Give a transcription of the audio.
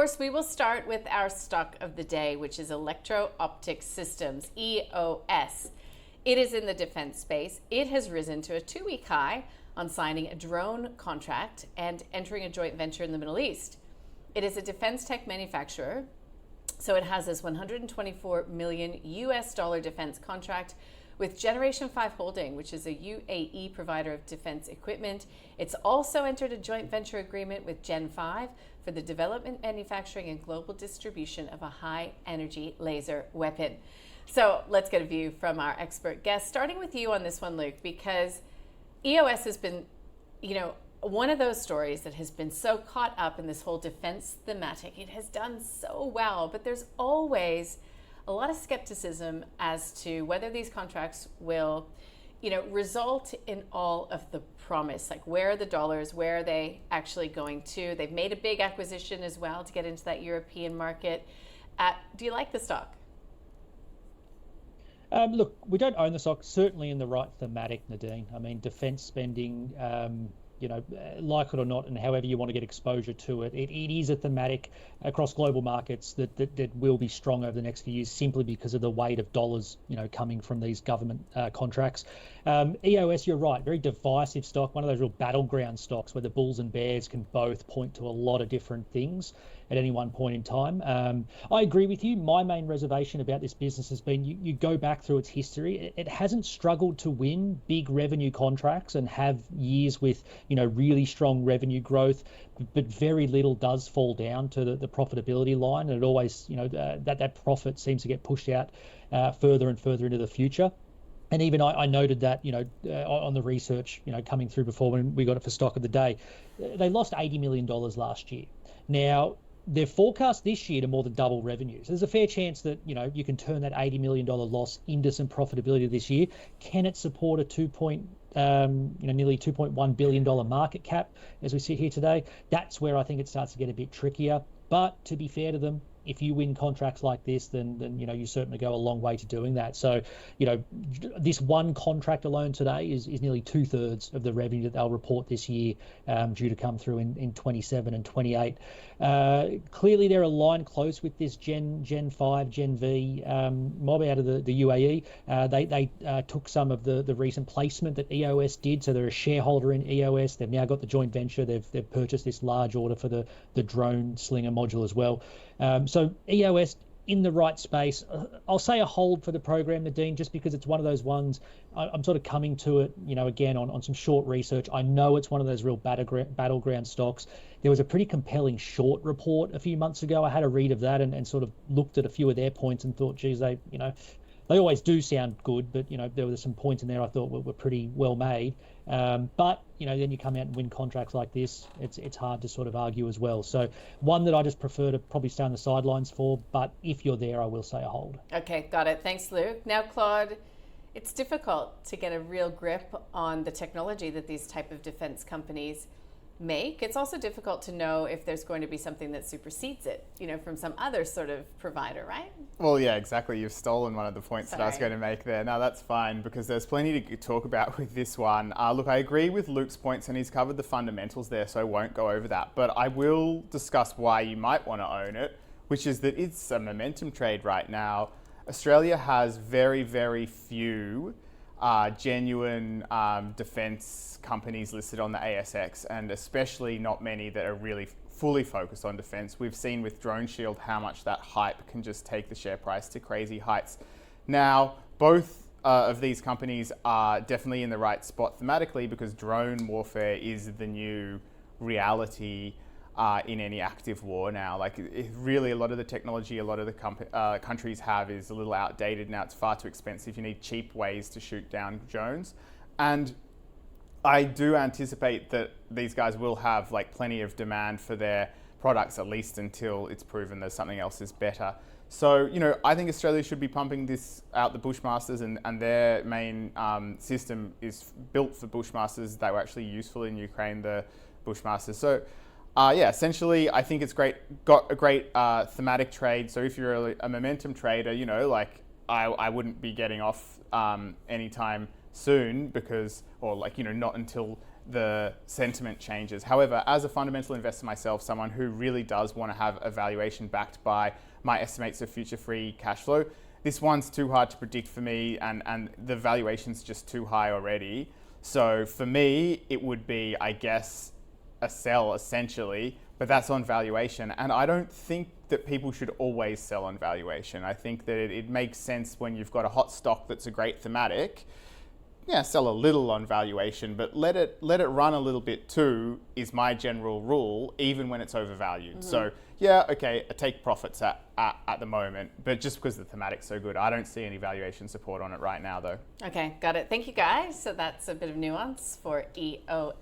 course, we will start with our stock of the day, which is Electro Optic Systems, EOS. It is in the defense space. It has risen to a 2-week high on signing a drone contract and entering a joint venture in the Middle East. It is a defense tech manufacturer, so it has this $124 million US defense contract with Generation 5 Holding, which is a UAE provider of defense equipment. It's also entered a joint venture agreement with Gen 5 for the development, manufacturing, and global distribution of a high-energy laser weapon. So let's get a view from our expert guest, starting with you on this one, Luke, because EOS has been, one of those stories that has been so caught up in this whole defense thematic. It has done so well, but there's always a lot of skepticism as to whether these contracts will, result in all of the promise. Like, where are the dollars? Where are they actually going to? They've made a big acquisition as well to get into that European market. Do you like the stock? Look, we don't own the stock, certainly in the right thematic, Nadine. I mean, defence spending, like it or not, and however you want to get exposure to it, it is a thematic across global markets that will be strong over the next few years simply because of the weight of dollars, coming from these government contracts. EOS, you're right, very divisive stock, one of those real battleground stocks where the bulls and bears can both point to a lot of different things at any one point in time. I agree with you. My main reservation about this business has been you go back through its history. It hasn't struggled to win big revenue contracts and have years with, really strong revenue growth, but very little does fall down to the profitability line. And it always, that profit seems to get pushed out further and further into the future. And even I noted that, on the research, coming through before when we got it for stock of the day, they lost $80 million last year. Now, they're forecast this year to more than double revenues. There's a fair chance that, you can turn that $80 million loss into some profitability this year. Can it support a nearly $2.1 billion market cap as we sit here today? That's where I think it starts to get a bit trickier. But to be fair to them, if you win contracts like this, then you certainly go a long way to doing that. So, this one contract alone today is nearly 2/3 of the revenue that they'll report this year, due to come through in 27 and 28. Clearly, they're aligned close with this Gen 5, Gen V mob out of the UAE. They took some of the recent placement that EOS did, so they're a shareholder in EOS. They've now got the joint venture. They've purchased this large order for the drone slinger module as well. So EOS in the right space. I'll say a hold for the program, Nadine, just because it's one of those ones. I'm sort of coming to it, again on some short research. I know it's one of those real battleground stocks. There was a pretty compelling short report a few months ago. I had a read of that and sort of looked at a few of their points and thought, geez, they always do sound good, but there were some points in there I thought were pretty well made. But then you come out and win contracts like this, it's hard to sort of argue as well. So one that I just prefer to probably stay on the sidelines for, but if you're there, I will say a hold. Okay, got it. Thanks, Luke. Now, Claude, it's difficult to get a real grip on the technology that these type of defense companies make. It's also difficult to know if there's going to be something that supersedes it, from some other sort of provider, right? Well, yeah, exactly. You've stolen one of the points that I was going to make there. No, that's fine, because there's plenty to talk about with this one. Look, I agree with Luke's points, and he's covered the fundamentals there, so I won't go over that. But I will discuss why you might want to own it, which is that it's a momentum trade right now. Australia has very, very few genuine defense companies listed on the ASX, and especially not many that are really fully focused on defense. We've seen with Drone Shield how much that hype can just take the share price to crazy heights. Now, both of these companies are definitely in the right spot thematically, because drone warfare is the new reality in any active war now. Like, really, a lot of the technology a lot of the countries have is a little outdated now. It's far too expensive. You need cheap ways to shoot down drones. And I do anticipate that these guys will have plenty of demand for their products, at least until it's proven that something else is better. So, I think Australia should be pumping this out, the Bushmasters, and their main system is built for Bushmasters. They were actually useful in Ukraine, the Bushmasters. So, essentially, I think it's got a great thematic trade. So if you're a momentum trader, I wouldn't be getting off anytime soon, because, not until the sentiment changes. However, as a fundamental investor myself, someone who really does want to have a valuation backed by my estimates of future free cash flow, this one's too hard to predict for me, and the valuation's just too high already. So for me, it would be, I guess, a sell essentially, but that's on valuation. And I don't think that people should always sell on valuation. I think that it makes sense when you've got a hot stock that's a great thematic. Yeah, sell a little on valuation, but let it run a little bit too, is my general rule, even when it's overvalued. So yeah, okay, I take profits at the moment, but just because the thematic's so good, I don't see any valuation support on it right now though. Okay, got it. Thank you guys. So that's a bit of nuance for EOS.